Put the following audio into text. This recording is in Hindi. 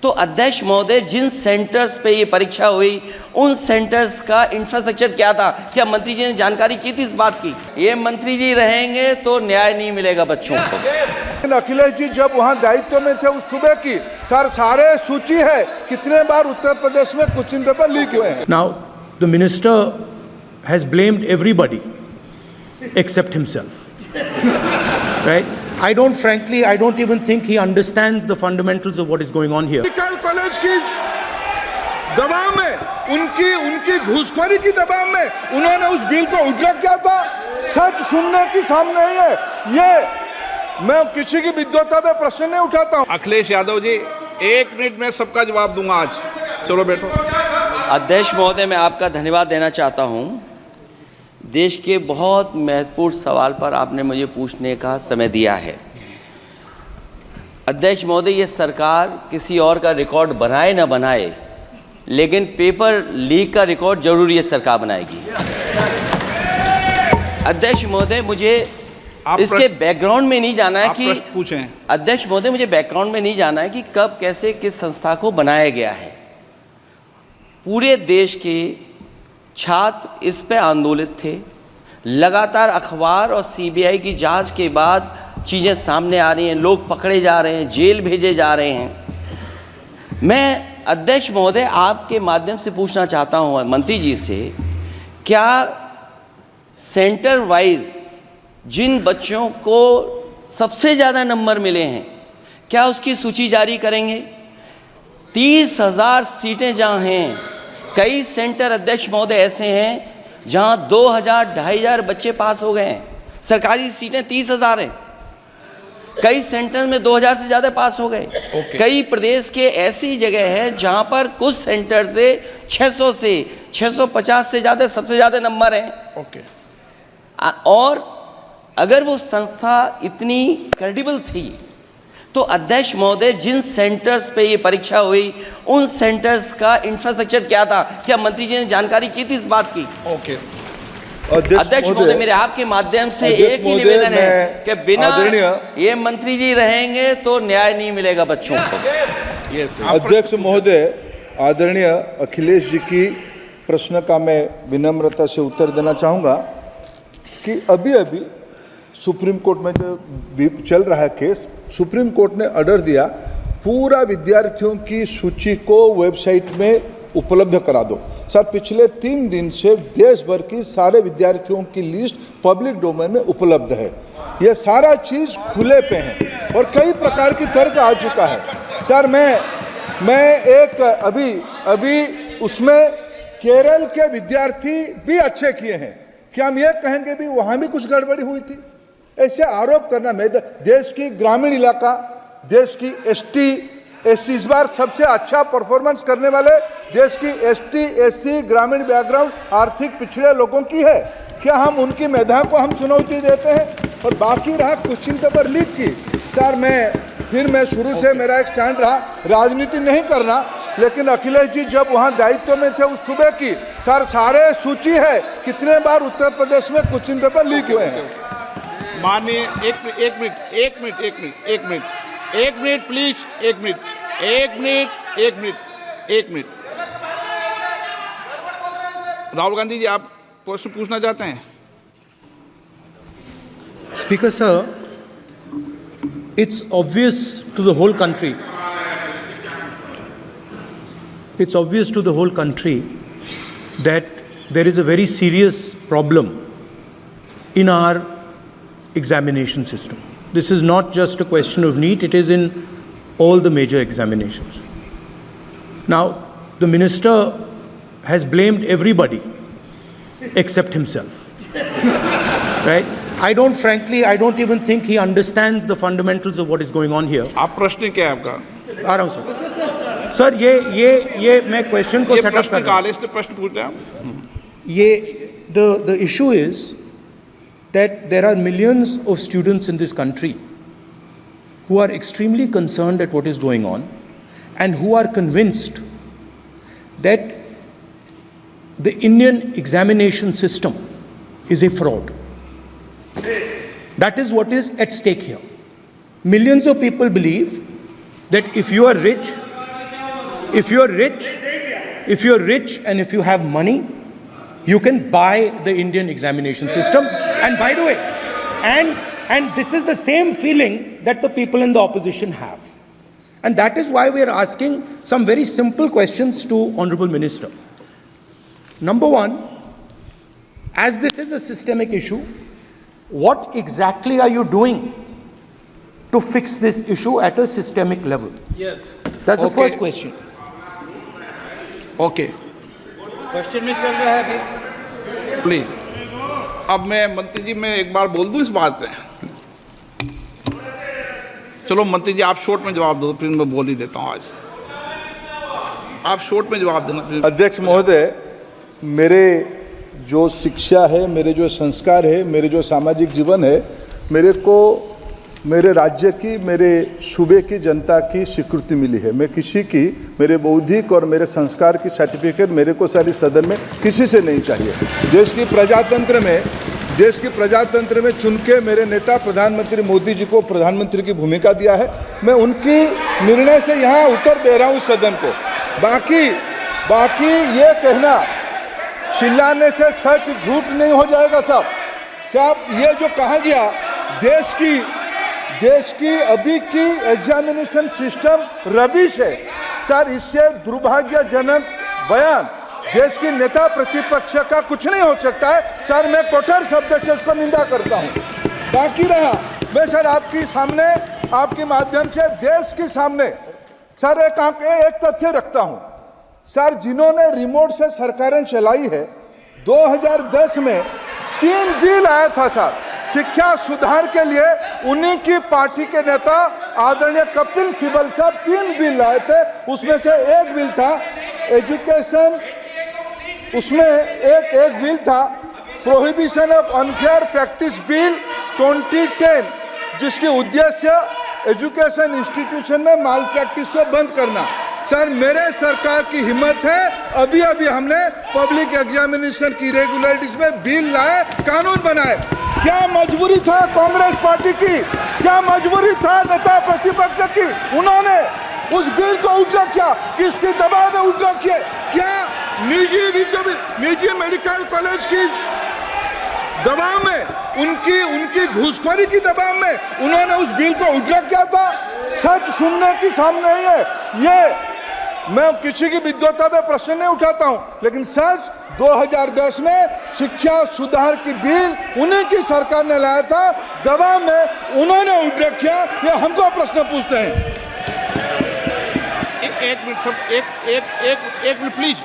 तो अध्यक्ष महोदय, जिन सेंटर्स पे ये परीक्षा हुई उन सेंटर्स का इंफ्रास्ट्रक्चर क्या था? क्या मंत्री जी ने जानकारी की थी इस बात की? ये मंत्री जी रहेंगे तो न्याय नहीं मिलेगा बच्चों को। अखिलेश जी जब वहाँ दायित्व में थे उस सुबह की सारे सूची है कितने बार उत्तर प्रदेश में क्वेश्चन पेपर लीक हुए हैं। Now the minister has blamed everybody except himself, right? I don't even think he understands the fundamentals of what is going on here. Medical college की दबाव में, उनकी घूसखोरी की दबाव में उन्होंने उस बिल को विड्रॉ किया था। सच सुनने की सामने ही है ये। मैं किसी की विद्वता पे प्रश्न नहीं उठाता हूँ। अखिलेश यादव जी, 1 मिनट में सबका जवाब दूंगा आज। चलो बैठो। अध्यक्ष महोदय, मैं आपका धन्यवाद देना चाहता हूं। देश के बहुत महत्वपूर्ण सवाल पर आपने मुझे पूछने का समय दिया है। अध्यक्ष महोदय, ये सरकार किसी और का रिकॉर्ड बनाए ना बनाए, लेकिन पेपर लीक का रिकॉर्ड जरूर ये सरकार बनाएगी। अध्यक्ष महोदय, मुझे इसके बैकग्राउंड में नहीं जाना है कि पूछें। अध्यक्ष महोदय, मुझे बैकग्राउंड में नहीं जाना है कि कब कैसे किस संस्था को बनाया गया है। पूरे देश के छात्र इस पे आंदोलित थे। लगातार अखबार और सीबीआई की जांच के बाद चीज़ें सामने आ रही हैं, लोग पकड़े जा रहे हैं, जेल भेजे जा रहे हैं। मैं अध्यक्ष महोदय आपके माध्यम से पूछना चाहता हूँ मंत्री जी से, क्या सेंटर वाइज जिन बच्चों को सबसे ज़्यादा नंबर मिले हैं, क्या उसकी सूची जारी करेंगे? 30,000 सीटें जहाँ हैं, कई सेंटर अध्यक्ष महोदय ऐसे हैं जहाँ 2,000-2,500 बच्चे पास हो गए हैं। सरकारी सीटें 30,000 हैं, कई सेंटर में 2,000 से ज़्यादा पास हो गए। कई प्रदेश के ऐसी जगह है जहाँ पर कुछ सेंटर से 600 से 650 से ज़्यादा सबसे ज़्यादा नंबर हैं। और अगर वो संस्था इतनी क्रेडिबल थी तो अध्यक्ष महोदय, जिन सेंटर्स पे ये परीक्षा हुई उन सेंटर्स का इंफ्रास्ट्रक्चर क्या था? क्या मंत्री जी ने जानकारी की थी इस बात की? अध्यक्ष महोदय, मेरे आपके माध्यम से एक ही निवेदन है कि बिना ये मंत्री जी रहेंगे तो न्याय नहीं मिलेगा बच्चों को। अध्यक्ष महोदय, आदरणीय अखिलेश जी की प्रश्न का मैं विनम्रता से उत्तर देना चाहूँगा कि अभी सुप्रीम कोर्ट में जो चल रहा है केस, सुप्रीम कोर्ट ने ऑर्डर दिया पूरा विद्यार्थियों की सूची को वेबसाइट में उपलब्ध करा दो। सर, पिछले 3 दिन से देश भर की सारे विद्यार्थियों की लिस्ट पब्लिक डोमेन में उपलब्ध है। ये सारा चीज़ खुले पे है और कई प्रकार की तर्क आ चुका है। सर, मैं एक अभी उसमें केरल के विद्यार्थी भी अच्छे किए हैं, क्या हम ये कहेंगे भी वहाँ भी कुछ गड़बड़ी हुई थी? ऐसे आरोप करना, मैं देश की ग्रामीण इलाका, देश की एसटी इस बार सबसे अच्छा परफॉर्मेंस करने वाले देश की एसटी ग्रामीण बैकग्राउंड आर्थिक पिछड़े लोगों की है। क्या हम उनकी मेधा को हम चुनौती देते हैं? और बाकी रहा क्वेश्चन पेपर लीक की। सर, मैं शुरू से मेरा एक स्टैंड रहा, राजनीति नहीं करना, लेकिन अखिलेश जी जब वहाँ दायित्व में थे उस सुबह की सारे सूची है कितने बार उत्तर प्रदेश में क्वेश्चन पेपर लीक हुए हैं। माननीय एक मिनट प्लीज, एक मिनट। राहुल गांधी जी, आप प्रश्न पूछना चाहते हैं? Speaker sir, it's obvious to the whole country. It's obvious to the whole country that there is a very serious problem in our examination system. This is not just a question of NEET, it is in all the major examinations. Now, the minister has blamed everybody except himself, right? I don't even think he understands the fundamentals of what is going on here. आप प्रश्न क्या है आपका? आ रहा हूँ सर। ये मैं क्वेश्चन को सेटअप कर रहा हूँ। प्रश्न पूछते हैं आप। ये the issue is that there are millions of students in this country who are extremely concerned at what is going on and who are convinced that the Indian examination system is a fraud. That is what is at stake here. Millions of people believe that if you are rich, If you're rich and if you have money, you can buy the Indian examination system. And by the way, and this is the same feeling that the people in the opposition have. And that is why we are asking some very simple questions to Honorable Minister. Number one, as this is a systemic issue, what exactly are you doing to fix this issue at a systemic level? Yes. That's the Okay. first question. Okay question में चल रहा है अभी। प्लीज। अब मैं मंत्री जी मैं एक बार बोल दूं इस बात पे। चलो मंत्री जी आप शॉर्ट में जवाब दो, फिर मैं बोल ही देता हूं आज। आप शॉर्ट में जवाब देना प्लीज। अध्यक्ष महोदय, मेरे जो शिक्षा है, मेरे जो संस्कार है, मेरे जो सामाजिक जीवन है, मेरे को मेरे राज्य की, मेरे सूबे की जनता की स्वीकृति मिली है। मैं किसी की, मेरे बौद्धिक और मेरे संस्कार की सर्टिफिकेट मेरे को सारी सदन में किसी से नहीं चाहिए। देश की प्रजातंत्र में चुन के मेरे नेता प्रधानमंत्री मोदी जी को प्रधानमंत्री की भूमिका दिया है। मैं उनकी निर्णय से यहाँ उत्तर दे रहा हूँ सदन को। बाकी ये कहना चिल्लाने से सच झूठ नहीं हो जाएगा साहब। ये जो कहा गया देश की अभी की एग्जामिनेशन सिस्टम रबिश है सर, इससे दुर्भाग्यजनक बयान देश की नेता प्रतिपक्ष का कुछ नहीं हो सकता है सर। मैं कठोर शब्द से इसको निंदा करता हूं। बाकी रहा, मैं सर आपके सामने, आपके माध्यम से देश के सामने सर एक तथ्य रखता हूं सर। जिन्होंने रिमोट से सरकारें चलाई है, 2010 में 3 बिल आया था सर शिक्षा सुधार के लिए। उन्हीं की पार्टी के नेता आदरणीय कपिल सिब्बल साहब 3 बिल लाए थे। उसमें से एक बिल था एजुकेशन, उसमें एक बिल था prohibition of unfair practice bill 2010, जिसके उद्देश्य एजुकेशन इंस्टीट्यूशन में माल प्रैक्टिस को बंद करना। सर मेरे सरकार की हिम्मत है, अभी हमने पब्लिक एग्जामिनेशन की इरेगुलरिटीज में बिल लाए, कानून बनाए। क्या मजबूरी था कांग्रेस पार्टी की, क्या मजबूरी था नेता प्रतिपक्ष की? उन्होंने उस बिल को उल्टा किया, किसके दबाव में उल्टा किया? क्या निजी मेडिकल कॉलेज की दबाव में, उनकी घूसखोरी की दबाव में उन्होंने उस बिल को उल्टा किया था? सच सुनने की सामने नहीं है। ये मैं किसी की विद्वता पे प्रश्न नहीं उठाता हूं, लेकिन सच 2010 में शिक्षा सुधार की बिल उन्हीं की सरकार ने लाया था, दबाव में उन्होंने उल्टा किया। ये हमको प्रश्न पूछते हैं। एक मिनट प्लीज।